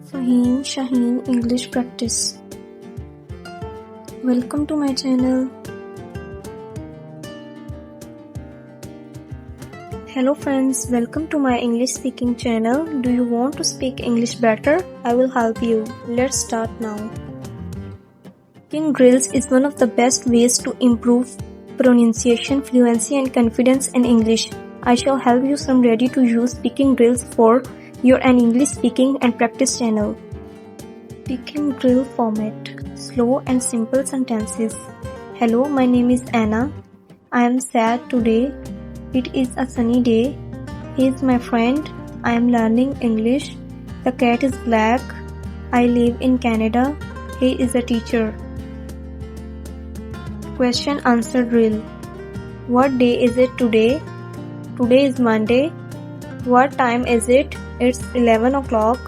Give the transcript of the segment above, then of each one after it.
FaheemShaheen English Practice. Welcome to my channel. Hello friends, welcome to my English speaking channel. Do you want to speak English better? I will help you. Let's start now. Speaking drills is one of the best ways to improve pronunciation, fluency and confidence in English. I shall help you some ready to use speaking drills for your English speaking and practice channel. Speaking drill format. Slow and simple sentences. Hello, my name is Anna. I am sad today. It is a sunny day. He is my friend. I am learning English. The cat is black. I live in Canada. He is a teacher. Question answer drill. What day is it today? Today is Monday. What time is it? It's 11 o'clock.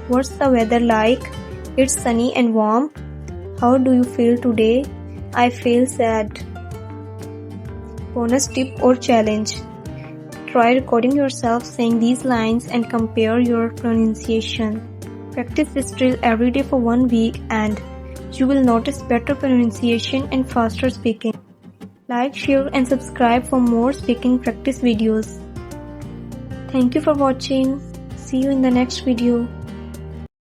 What's the weather like? It's sunny and warm. How do you feel today? I feel sad. Bonus tip or challenge. Try recording yourself saying these lines and compare your pronunciation. Practice this drill every day for 1 week and you will notice better pronunciation and faster speaking. Like, share and subscribe for more speaking practice videos. Thank you for watching. See you in the next video.